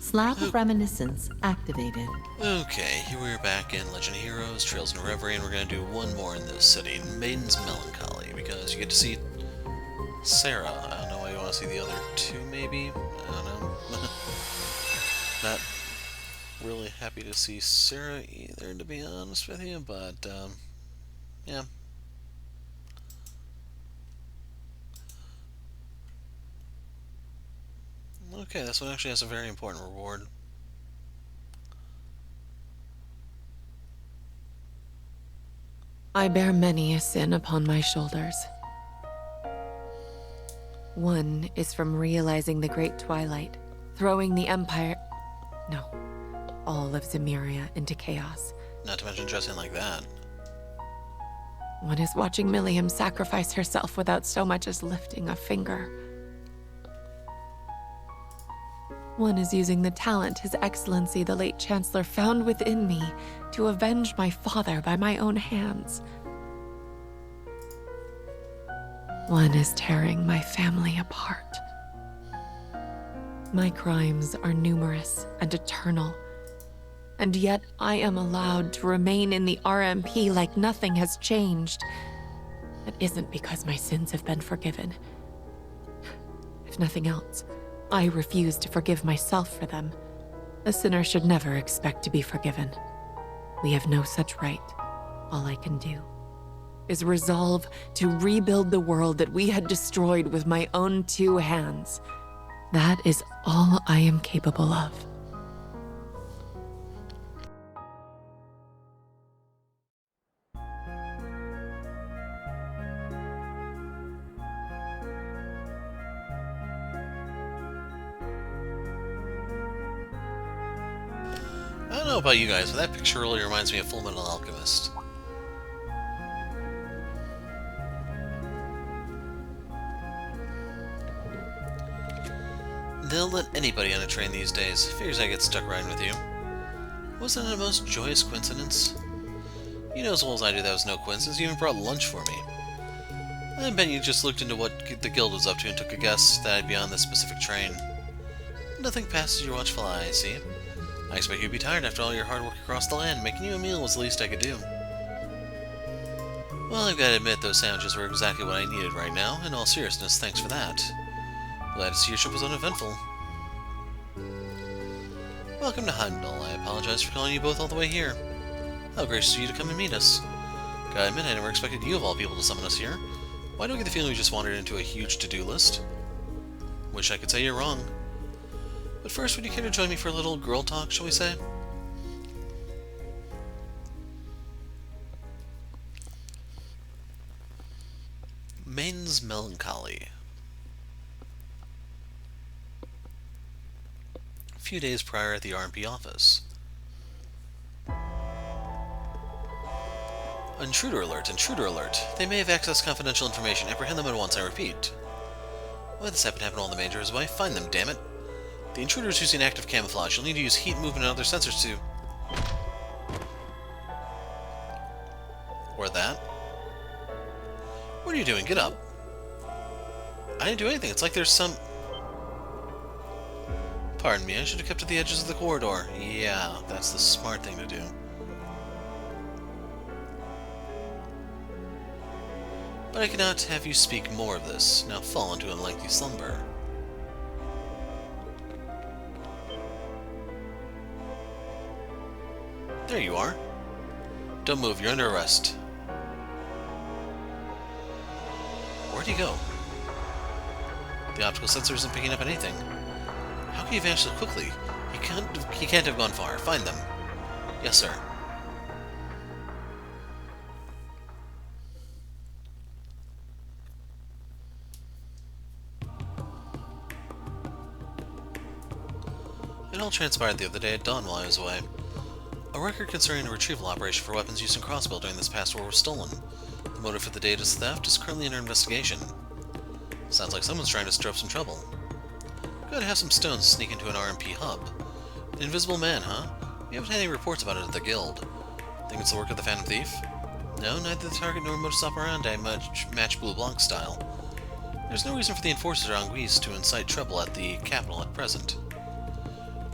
Slab of Reminiscence activated. Okay, here we're back in Legend of Heroes, Trails in Reverie, and we're gonna do one more in this city, Maiden's Melancholy, because you get to see Sara. I don't know why you want to see the other two, maybe? I don't know. Not really happy to see Sara either, to be honest with you, but, yeah. Okay, this one actually has a very important reward. I bear many a sin upon my shoulders. One is from realizing the Great Twilight, throwing the Empire... No, all of Zemuria into chaos. Not to mention dressing like that. One is watching Milliam sacrifice herself without so much as lifting a finger. One is using the talent His Excellency the late Chancellor found within me to avenge my father by my own hands. One is tearing my family apart. My crimes are numerous and eternal, and yet I am allowed to remain in the RMP like nothing has changed. That isn't because my sins have been forgiven. If nothing else, I refuse to forgive myself for them. A sinner should never expect to be forgiven. We have no such right. All I can do is resolve to rebuild the world that we had destroyed with my own two hands. That is all I am capable of. I don't know about you guys, but that picture really reminds me of Fullmetal Alchemist. They'll let anybody on a train these days. Figures I get stuck riding with you. Wasn't it a most joyous coincidence? You know as well as I do that was no coincidence. You even brought lunch for me. I bet you just looked into what the guild was up to and took a guess that I'd be on this specific train. Nothing passes your watchful eye, I see. I expect you'd be tired after all your hard work across the land. Making you a meal was the least I could do. Well, I've got to admit those sandwiches were exactly what I needed right now. In all seriousness, thanks for that. Glad to see your trip was uneventful. Welcome to Heimdall. I apologize for calling you both all the way here. How gracious of you to come and meet us. Gotta admit, I never expected you of all people to summon us here. Why do I get the feeling we just wandered into a huge to-do list? Wish I could say you're wrong. But first, would you care to join me for a little girl talk, shall we say? Maiden's Melancholy. A few days prior at the RMP office. Intruder alert, intruder alert. They may have accessed confidential information. Apprehend them at once, I repeat. Why this happen to happen to all the Major's wife? Find them, damn it. The intruder is using active camouflage. You'll need to use heat, movement, and other sensors to... Or that. What are you doing? Get up. I didn't do anything. It's like there's some... Pardon me, I should have kept at the edges of the corridor. Yeah, that's the smart thing to do. But I cannot have you speak more of this. Now fall into a lengthy slumber. There you are. Don't move, you're under arrest. Where'd he go? The optical sensor isn't picking up anything. How can he vanish so quickly? He can't have gone far. Find them. Yes, sir. It all transpired the other day at dawn while I was away. A record concerning a retrieval operation for weapons used in Crossbill during this past war was stolen. The motive for the data's theft is currently under investigation. Sounds like someone's trying to stir up some trouble. Gotta have some stones to sneak into an RMP hub. An invisible man, huh? We haven't had any reports about it at the guild. Think it's the work of the Phantom Thief? No, neither the target nor modus operandi match Blue Blanc style. There's no reason for the enforcers or Anguisse to incite trouble at the capital at present.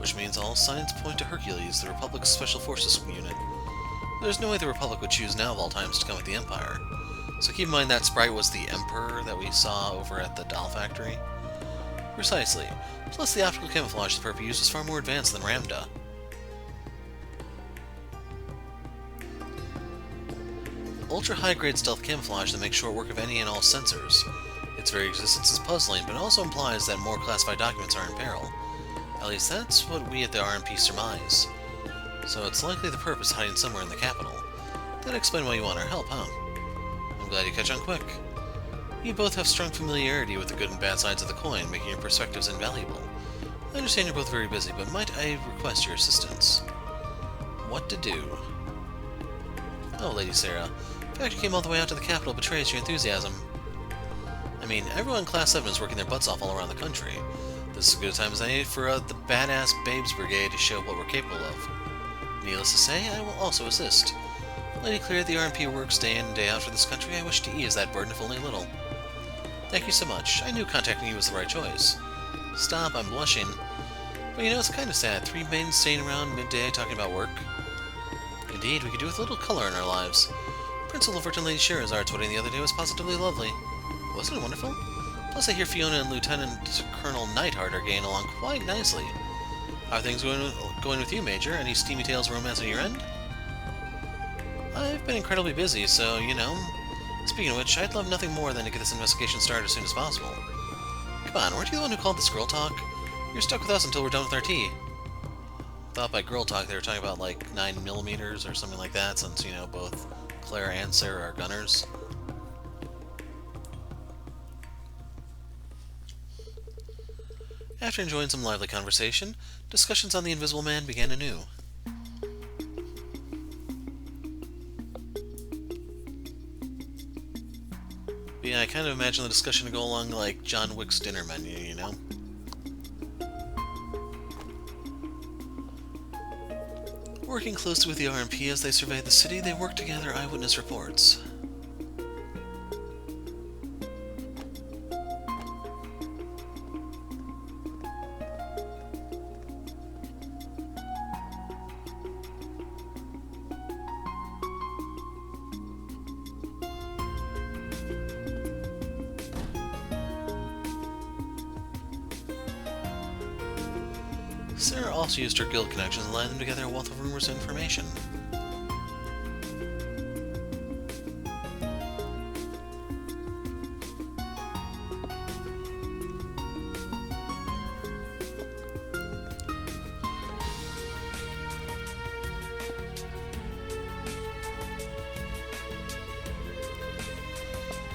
which means all signs point to Hercules, the Republic's Special Forces unit. There's no way the Republic would choose now of all times to come with the Empire. So keep in mind that sprite was the Emperor that we saw over at the doll factory. Precisely. Plus the optical camouflage the perp used was far more advanced than Ramda. Ultra-high-grade stealth camouflage that makes short work of any and all sensors. Its very existence is puzzling, but it also implies that more classified documents are in peril. At least that's what we at the RMP surmise. So it's likely the perp is hiding somewhere in the capital. That'd explain why you want our help, huh? I'm glad you catch on quick. You both have strong familiarity with the good and bad sides of the coin, making your perspectives invaluable. I understand you're both very busy, but might I request your assistance? What to do? Oh, Lady Sara. The fact you came all the way out to the capital betrays your enthusiasm. I mean, everyone in Class 7 is working their butts off all around the country. This is as good a time as any for the Badass Babes Brigade to show what we're capable of. Needless to say, I will also assist. Lady Clear, the RMP works day in and day out for this country. I wish to ease that burden if only a little. Thank you so much. I knew contacting you was the right choice. Stop, I'm blushing. But you know, it's kind of sad. 3 maidens staying around midday talking about work. Indeed, we could do with a little color in our lives. Prince Olivert and Lady Scheherazad's wedding the other day was positively lovely. Wasn't it wonderful? Plus I hear Fiona and Lieutenant Colonel Neidhart are getting along quite nicely. How are things going with you, Major? Any steamy tales of romance on your end? I've been incredibly busy, so, you know. Speaking of which, I'd love nothing more than to get this investigation started as soon as possible. Come on, weren't you the one who called this girl talk? You're stuck with us until we're done with our tea. Thought by girl talk they were talking about like 9mm or something like that, since, you know, both Claire and Sara are gunners. After enjoying some lively conversation, discussions on the Invisible Man began anew. But yeah, I kind of imagine the discussion to go along like John Wick's dinner menu, you know? Working closely with the RMP as they surveyed the city, they worked to gather eyewitness reports. Sara also used her guild connections and lined them together a wealth of rumors and information.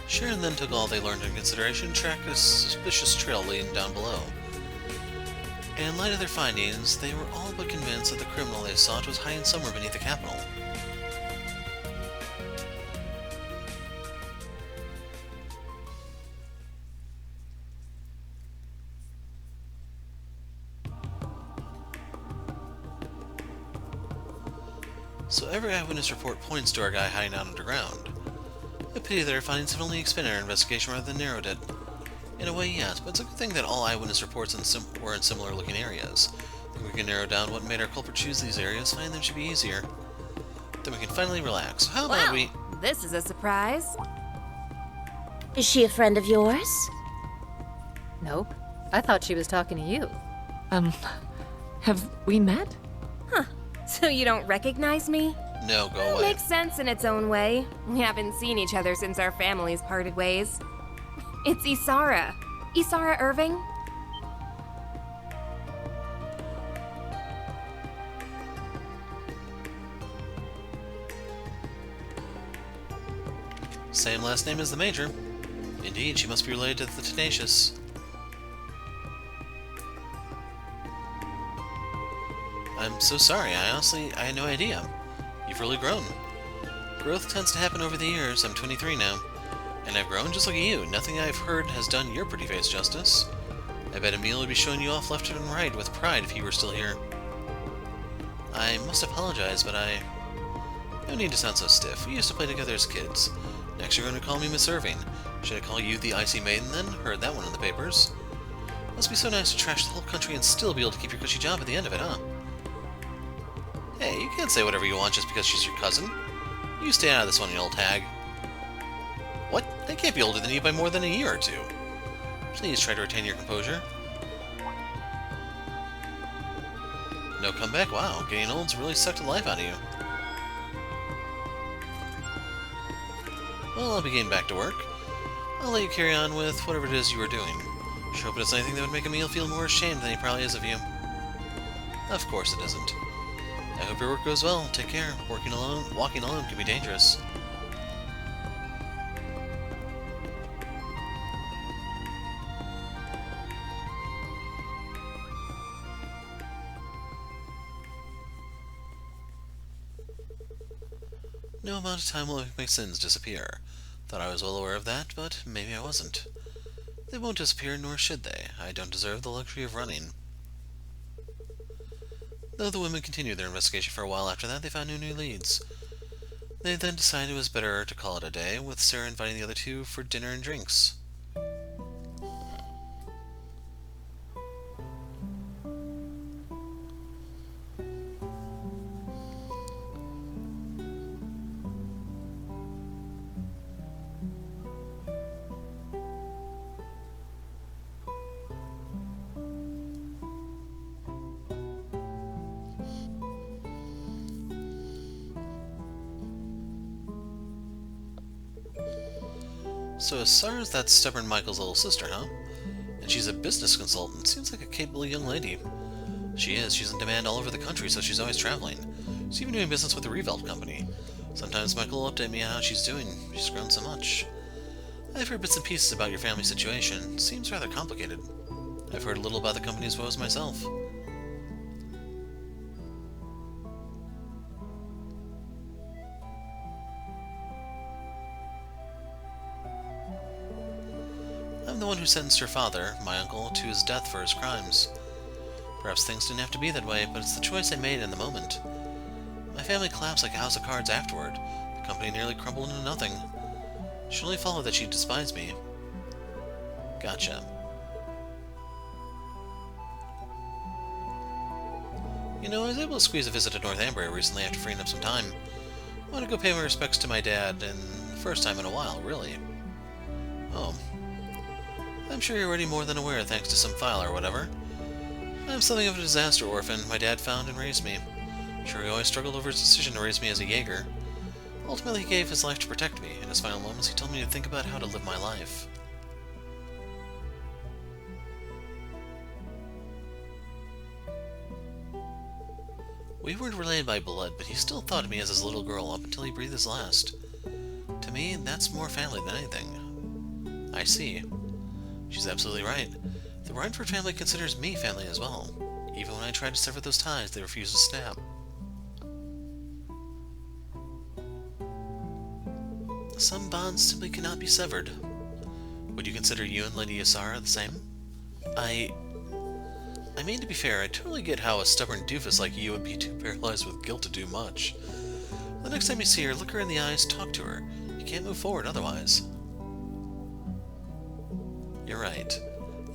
Sharon then took all they learned into consideration and tracked a suspicious trail leading down below. In light of their findings, they were all but convinced that the criminal they sought was hiding somewhere beneath the capital. So every eyewitness report points to our guy hiding out underground. A pity that our findings have only expanded our investigation rather than narrowed it. In a way, yes, but it's a good thing that all eyewitness reports were in similar-looking areas. If we can narrow down what made our culprit choose these areas, finding them should be easier. Then we can finally relax. How about we... This is a surprise. Is she a friend of yours? Nope. I thought she was talking to you. Have we met? So you don't recognize me? No, go away. Makes sense in its own way. We haven't seen each other since our families parted ways. It's Sara. Sara Irving? Same last name as the Major. Indeed, she must be related to the Tenacious. I'm so sorry, I had no idea. You've really grown. Growth tends to happen over the years. I'm 23 now. And I've grown just like you. Nothing I've heard has done your pretty face justice. I bet Emil would be showing you off left and right with pride if he were still here. I must apologize, but no need to sound so stiff. We used to play together as kids. Next you're going to call me Miss Irving. Should I call you the Icy Maiden then? Heard that one in the papers. Must be so nice to trash the whole country and still be able to keep your cushy job at the end of it, huh? Hey, you can't say whatever you want just because she's your cousin. You stay out of this one, you old hag. What? They can't be older than you by more than a year or two. Please try to retain your composure. No comeback? Wow, getting old's really sucked the life out of you. Well, I'll be getting back to work. I'll let you carry on with whatever it is you were doing. Sure hope it's anything that would make Emil feel more ashamed than he probably is of you. Of course it isn't. I hope your work goes well. Take care. Walking alone can be dangerous. No amount of time will make my sins disappear. Thought I was well aware of that, but maybe I wasn't. They won't disappear, nor should they. I don't deserve the luxury of running. Though the women continued their investigation for a while after that, they found no new leads. They then decided it was better to call it a day, with Sara inviting the other two for dinner and drinks. So Sara's that stubborn Michael's little sister, huh? And she's a business consultant. Seems like a capable young lady. She is. She's in demand all over the country, so she's always traveling. She's even doing business with the Reverie company. Sometimes Michael will update me on how she's doing. She's grown so much. I've heard bits and pieces about your family situation. Seems rather complicated. I've heard a little about the company's woes myself. I'm the one who sentenced her father, my uncle, to his death for his crimes. Perhaps things didn't have to be that way, but it's the choice I made in the moment. My family collapsed like a house of cards afterward. The company nearly crumbled into nothing. It should only follow that she despised me. Gotcha. You know, I was able to squeeze a visit to North Ambury recently after freeing up some time. I want to go pay my respects to my dad, and the first time in a while, really. Oh. I'm sure you're already more than aware thanks to some file or whatever. I'm something of a disaster orphan my dad found and raised me. Sure, he always struggled over his decision to raise me as a Jaeger. Ultimately, he gave his life to protect me. In his final moments, he told me to think about how to live my life. We weren't related by blood, but he still thought of me as his little girl up until he breathed his last. To me, that's more family than anything. I see. She's absolutely right. The Rhineford family considers me family as well. Even when I try to sever those ties, they refuse to snap. Some bonds simply cannot be severed. Would you consider you and Lady Sara the same? I mean, to be fair, I totally get how a stubborn doofus like you would be too paralyzed with guilt to do much. The next time you see her, look her in the eyes, talk to her. You can't move forward otherwise. You're right.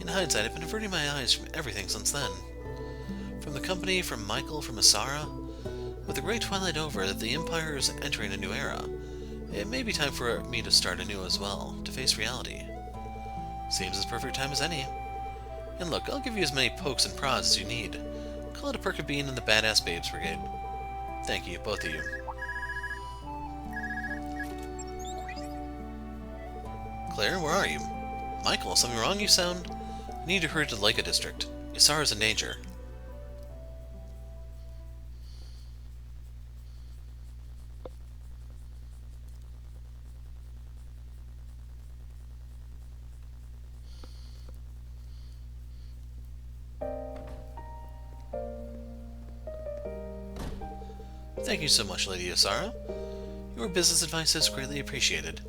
In hindsight, I've been averting my eyes from everything since then. From the company, from Michael, from Sara. With the Great Twilight over, the Empire is entering a new era. It may be time for me to start anew as well, to face reality. Seems as perfect time as any. And look, I'll give you as many pokes and prods as you need. Call it a perk of being in the Badass Babes Brigade. Thank you, both of you. Claire, where are you? Michael, something wrong? You sound... You need to hurry to the Leica district. Isara's in danger. Thank you so much, Lady Sara. Your business advice is greatly appreciated.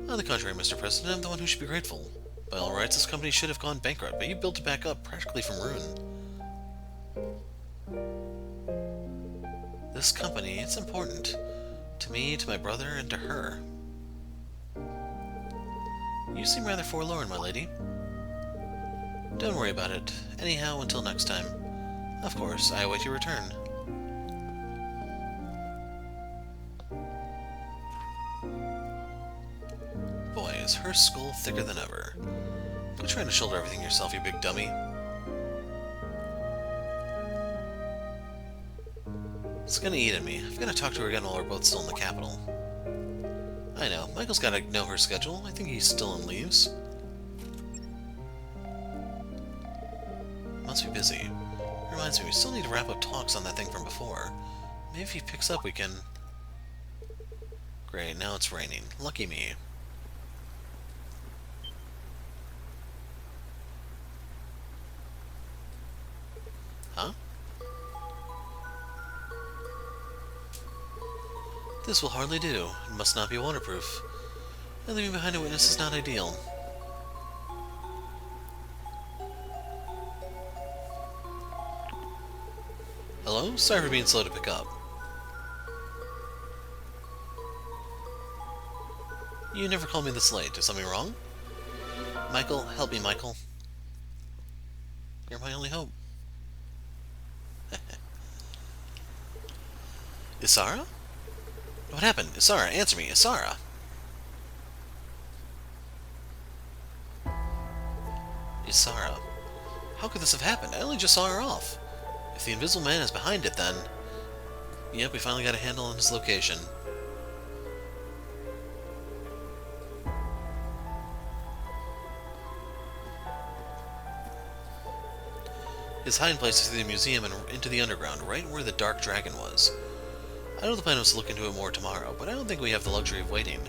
On the contrary, Mr. President, I'm the one who should be grateful. By all rights, this company should have gone bankrupt, but you built it back up practically from ruin. This company, it's important. To me, to my brother, and to her. You seem rather forlorn, my lady. Don't worry about it. Anyhow, until next time. Of course, I await your return. Boy, is her skull thicker than ever. Quit trying to shoulder everything yourself, you big dummy. It's gonna eat at me. I've gotta talk to her again while we're both still in the capital. I know. Michael's gotta know her schedule. I think he's still in leaves. Must be busy. Reminds me, we still need to wrap up talks on that thing from before. Maybe if he picks up we can... Great, now it's raining. Lucky me. Huh? This will hardly do. It must not be waterproof. And leaving behind a witness is not ideal. Hello? Sorry for being slow to pick up. You never called me this late. Is something wrong? Michael, help me, Michael. You're my only hope. Is Sara? What happened? Is Sara? Answer me. Is Sara? Is Sara? How could this have happened? I only just saw her off. If the Invisible Man is behind it, then... Yep, we finally got a handle on his location. His hiding place is through the museum and into the underground, right where the Dark Dragon was. I know the plan was to look into it more tomorrow, but I don't think we have the luxury of waiting.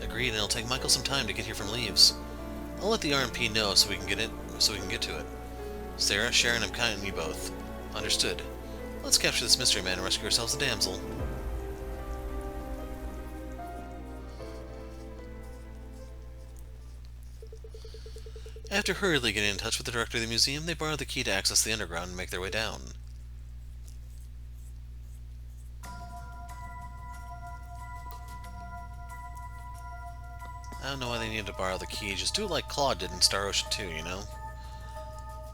Agreed, and it'll take Michael some time to get here from Leaves. I'll let the RMP know so we can get to it. Sara, Sharon, I'm counting you both. Understood. Let's capture this mystery man and rescue ourselves a damsel. After hurriedly getting in touch with the director of the museum, they borrow the key to access the underground and make their way down. I don't know why they needed to borrow the key, just do it like Claude did in Star Ocean 2, you know?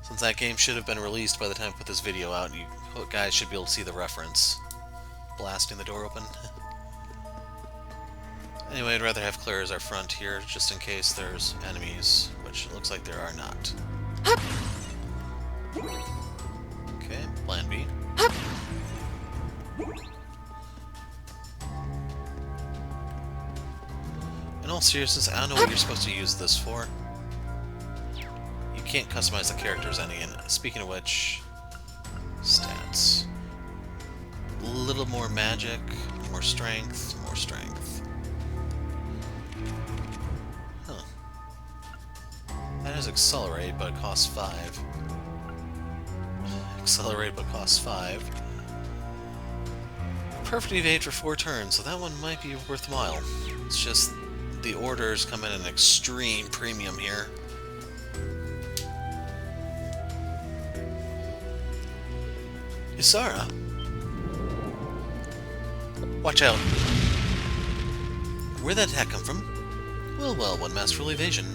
Since that game should have been released by the time I put this video out, you guys should be able to see the reference. Blasting the door open. Anyway, I'd rather have clear as our front here, just in case there's enemies, which it looks like there are not. Okay, plan B. In all seriousness, I don't know what you're supposed to use this for. You can't customize the characters any, and speaking of which... Stats. A little more magic, more strength, more strength. Huh. That is accelerate, but it costs 5. Accelerate, but costs 5. Perfect evade for 4 turns, so that one might be worthwhile. It's just... the orders come in an extreme premium here. Is Sara? Watch out. Where'd that attack come from? Well, well, one masterful evasion.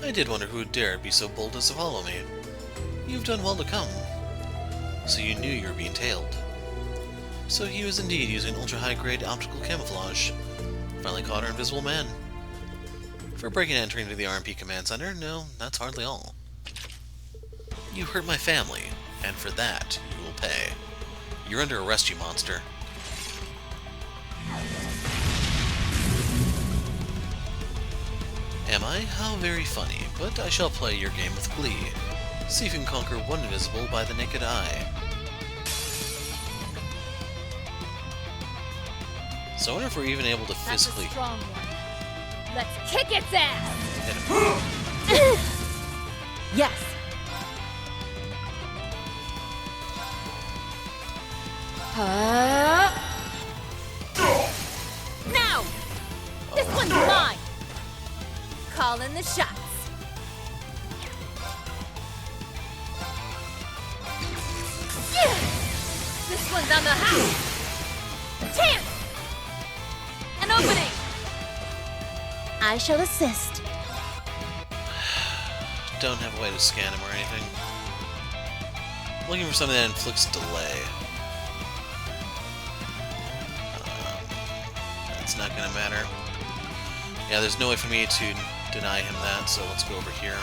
I did wonder who would dare be so bold as to follow me. You've done well to come. So you knew you were being tailed. So he was indeed using ultra-high-grade optical camouflage. Finally caught our Invisible Man. For breaking and entering into the RMP Command Center, no, that's hardly all. You hurt my family, and for that, you will pay. You're under arrest, you monster. Am I? How very funny, but I shall play your game with glee. See if you can conquer one invisible by the naked eye. So I wonder if we're even able to physically... That's a strong one. Let's kick its ass! hit him. Yes. Now! This one's mine! Calling the shots. This one's on the house! Chance! An opening! I shall assist. Don't have a way to scan him or anything. Looking for something that inflicts delay. That's not gonna matter. Yeah, there's no way for me to deny him that, so let's go over here.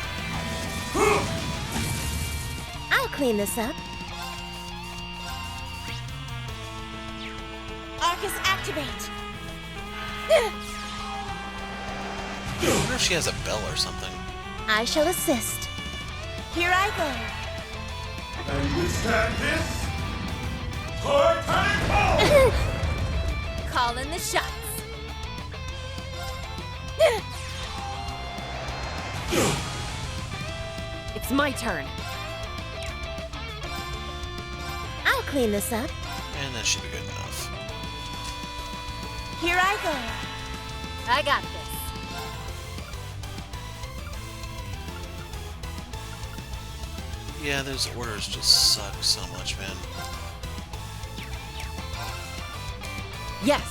I'll clean this up. Arcus, activate! I wonder if she has a bell or something. I shall assist. Here I go. And withstand this? Titanic Ball! Call in the shots. It's my turn. I'll clean this up. And that should be good enough. Here I go. I got this. Yeah, those orders just suck so much, man. Yes.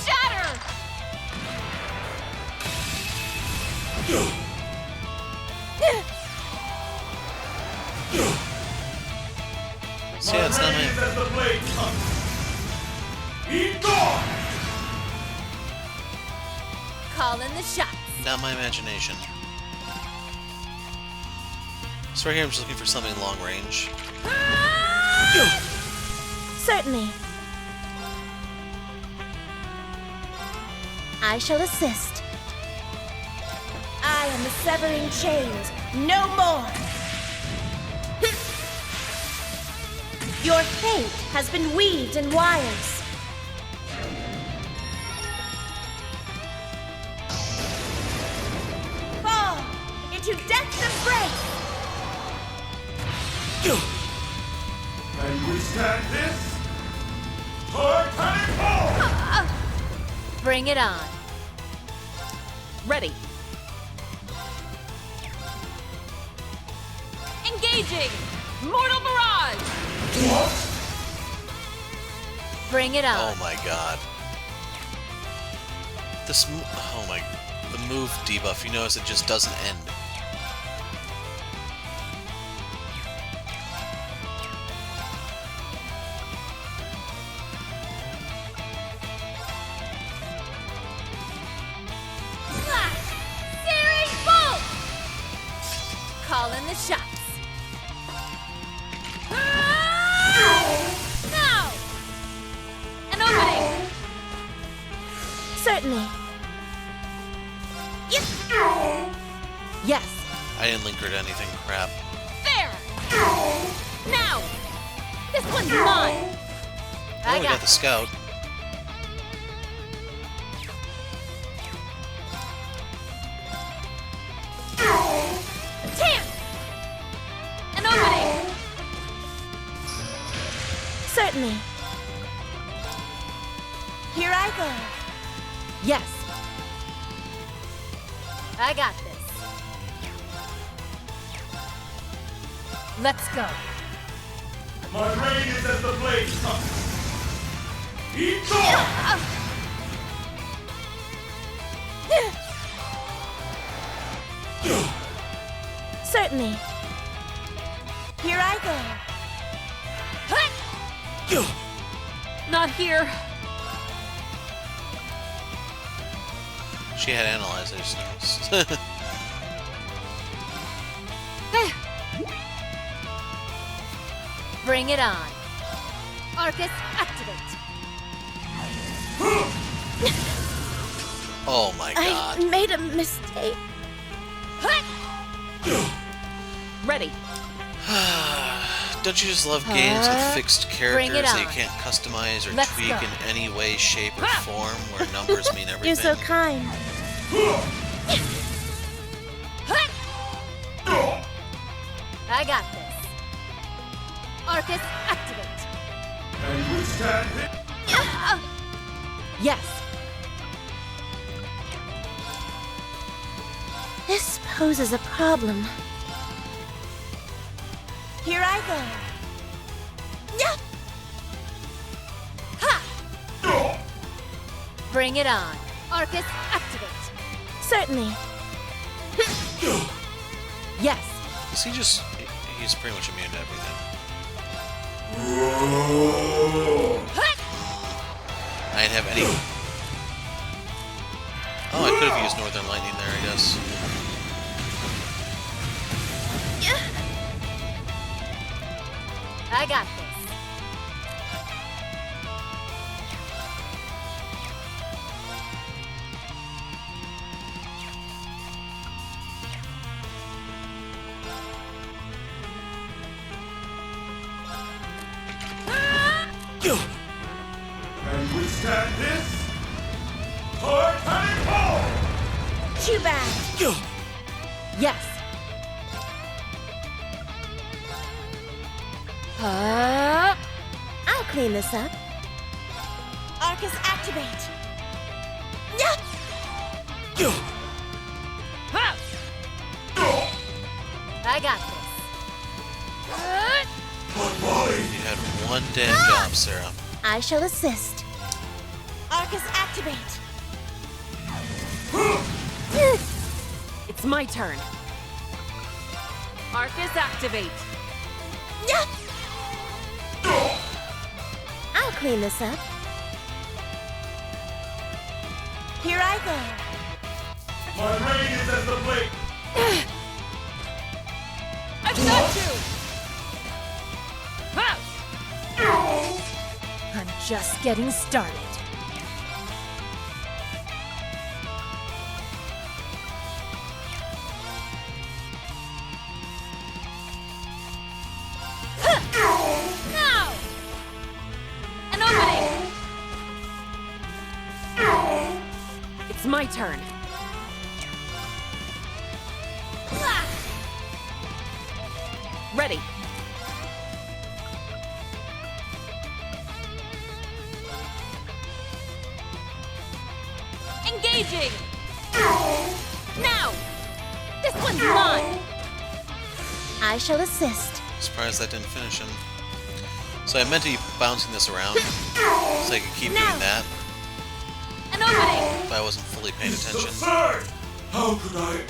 Shatter! So yeah, it's not Raise my... as the blade comes. Be gone! Call in the shots. Not my imagination. So right here I'm just looking for something long range. Certainly. I shall assist. I am the severing chains. No more! Your fate has been weaved in wires. Fall into death's embrace! And withstand this? Titanic Ball! Bring it on. Ready. Engaging! Mortal Barrage! What? Bring it on. Oh my god. This... Oh my... The move debuff, you notice it just doesn't end. Searing Bolt! Call in the shots. Now! An opening! Certainly. Yes. I didn't link her to anything, crap. There! Now! This one's mine! Oh, we got the scout. Tam! An opening! Certainly. Here I go. Yes. I got this. Let's go. My reign is as the blade comes. Be gone! Certainly. Here I go. Not here. She had analyzed, I just noticed. Bring it on. Arcus, activate. Oh my god. I made a mistake. Ready. Don't you just love games with fixed Bring it characters that you on. can't customize or Let's tweak go. in any way, shape, or form, where numbers mean everything? You're so kind. I got this. Arcus, activate. And withstand this? Yes. This poses a problem. Here I go. Yeah. Bring it on. Arcus, activate. Certainly. Yes. Is he just... He's pretty much immune to everything. I didn't have any... Oh, I could have used Northern Lightning there, I guess. I got this. And withstand this? Titanic Ball! Too bad. Yes. I'll clean this up. Arcus, activate. Yeah. I got this. You had one damn job, Sarah. I shall assist. Arcus, activate. It's my turn. Arcus, activate. Yeah. I'll clean this up. Here I go. My reign is as the blade. I've got you! I'm just getting started. Now! An opening! It's my turn. Ready. Engaging! Now! This one's mine! I shall assist. Surprised that didn't finish him. So I meant to be bouncing this around, so I could keep doing that, An opening! but I wasn't fully paying attention. Absurd! How could I?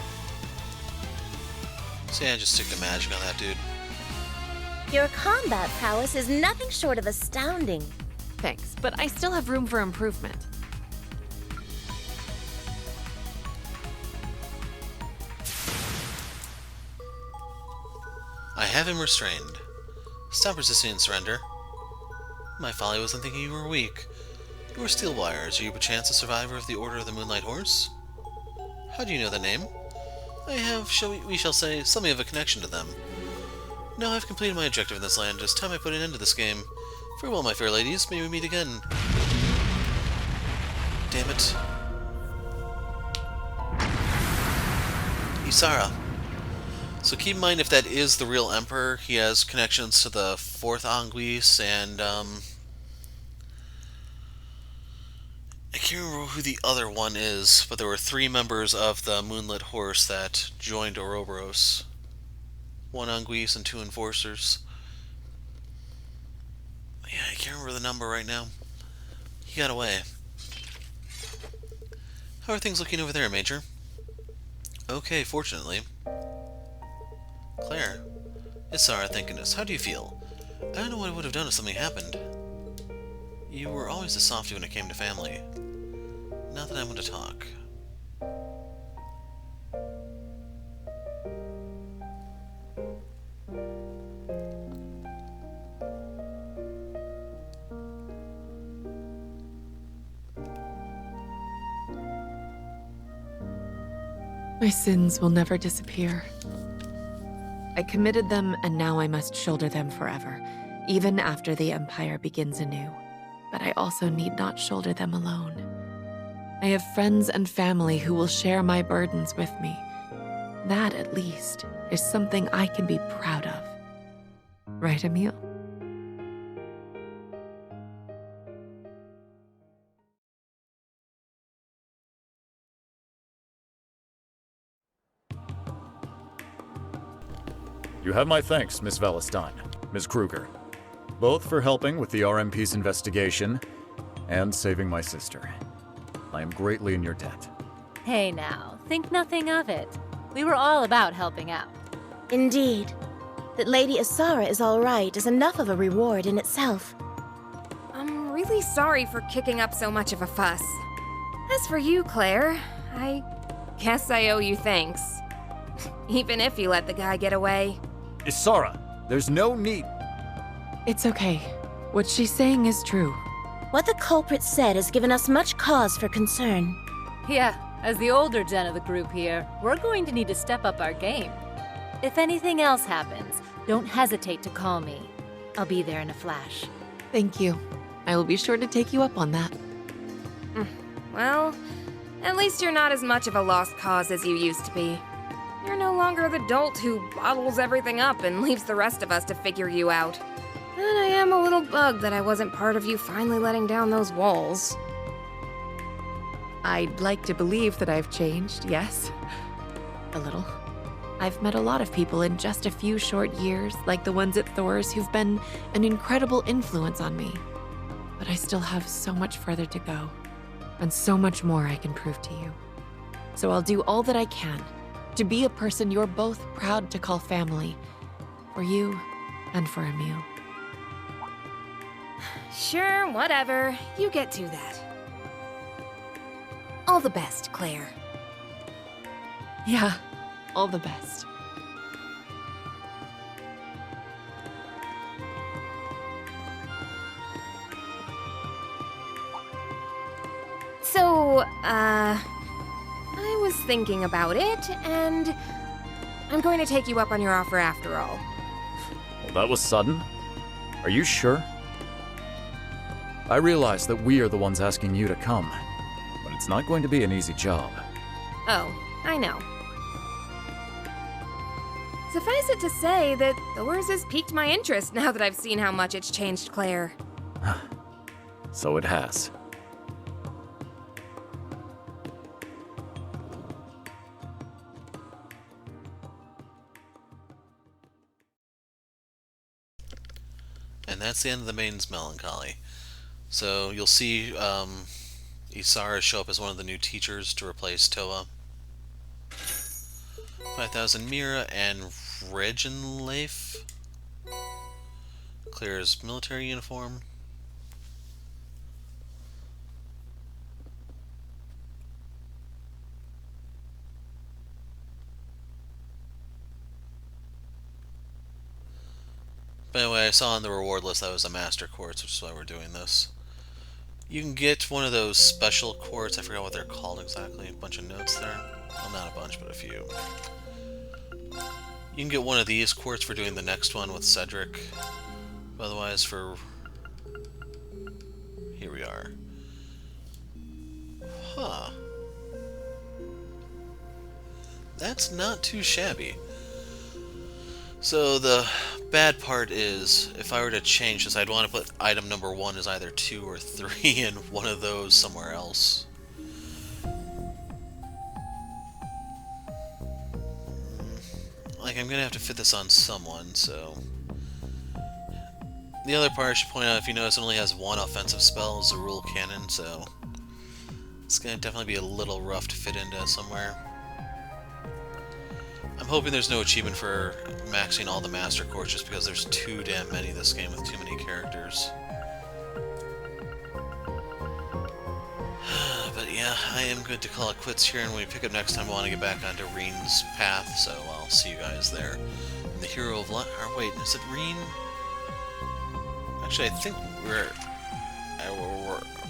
So yeah, just stick to magic on that dude. Your combat prowess is nothing short of astounding. Thanks, but I still have room for improvement. I have him restrained. Stop resisting and surrender. My folly was in thinking you were weak. You are steel wires. Are you perchance a survivor of the Order of the Moonlight Horse? How do you know the name? I have, we shall say, something of a connection to them. Now I've completed my objective in this land. It is time I put an end to this game. Farewell, my fair ladies. May we meet again. Damn it. Sara. So keep in mind, if that is the real Emperor, he has connections to the 4th Anguisse, and, I can't remember who the other one is, but there were 3 members of the Moonlit Horse that joined Ouroboros. 1 Anguisse and 2 Enforcers. Yeah, I can't remember the number right now. He got away. How are things looking over there, Major? Okay, fortunately. Claire. It's Sara, thank goodness. How do you feel? I don't know what I would have done if something happened. You were always a softie when it came to family. Not that I want to talk. My sins will never disappear. I committed them, and now I must shoulder them forever, even after the Empire begins anew. But I also need not shoulder them alone. I have friends and family who will share my burdens with me. That, at least, is something I can be proud of. Right, Emile? You have my thanks, Miss Valestine, Ms. Kruger, both for helping with the RMP's investigation and saving my sister. I am greatly in your debt. Hey now, think nothing of it. We were all about helping out. Indeed. That Lady Sara is all right is enough of a reward in itself. I'm really sorry for kicking up so much of a fuss. As for you, Claire, I guess I owe you thanks. Even if you let the guy get away. Sara, there's no need. It's okay. What she's saying is true. What the culprit said has given us much cause for concern. Yeah, as the older gen of the group here, we're going to need to step up our game. If anything else happens, don't hesitate to call me. I'll be there in a flash. Thank you. I will be sure to take you up on that. Well, at least you're not as much of a lost cause as you used to be. You're no longer the dolt who bottles everything up and leaves the rest of us to figure you out. But I am a little bugged that I wasn't part of you finally letting down those walls. I'd like to believe that I've changed, yes. A little. I've met a lot of people in just a few short years, like the ones at Thor's, who've been an incredible influence on me. But I still have so much further to go, and so much more I can prove to you. So I'll do all that I can to be a person you're both proud to call family, for you and for Emil. Sure, whatever. You get to that. All the best, Claire. Yeah, all the best. So, I was thinking about it, and I'm going to take you up on your offer after all. Well, that was sudden. Are you sure? I realize that we are the ones asking you to come, but it's not going to be an easy job. Oh, I know. Suffice it to say that Thor's has piqued my interest now that I've seen how much it's changed Claire. So it has. And that's the end of the Maiden's Melancholy. So you'll see Sara show up as one of the new teachers to replace Toa. 5,000 Mira and Regenleif. Claire's military uniform. By the way, I saw on the reward list that was a master quartz, which is why we're doing this. You can get one of those special quartz, I forgot what they're called exactly, a bunch of notes there. Well, not a bunch, but a few. You can get one of these quartz for doing the next one with Cedric. Otherwise, for... Here we are. Huh. That's not too shabby. So the bad part is, if I were to change this, I'd want to put item number 1 as either 2 or 3 and one of those somewhere else. Like, I'm gonna have to fit this on someone, so... The other part I should point out, if you notice, it only has one offensive spell as a rule cannon, so... It's gonna definitely be a little rough to fit into somewhere. I'm hoping there's no achievement for maxing all the Master Cores just because there's too damn many this game with too many characters. But yeah, I am good to call it quits here, and when we pick up next time I want to get back onto Reen's path, so I'll see you guys there. And the Hero of Light... Or wait, is it Reen? Actually, I think we're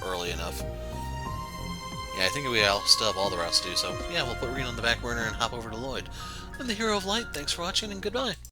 early enough. Yeah, I think we all still have all the routes to do, so yeah, we'll put Reen on the back burner and hop over to Lloyd. I'm the Hero of Light, thanks for watching, and goodbye!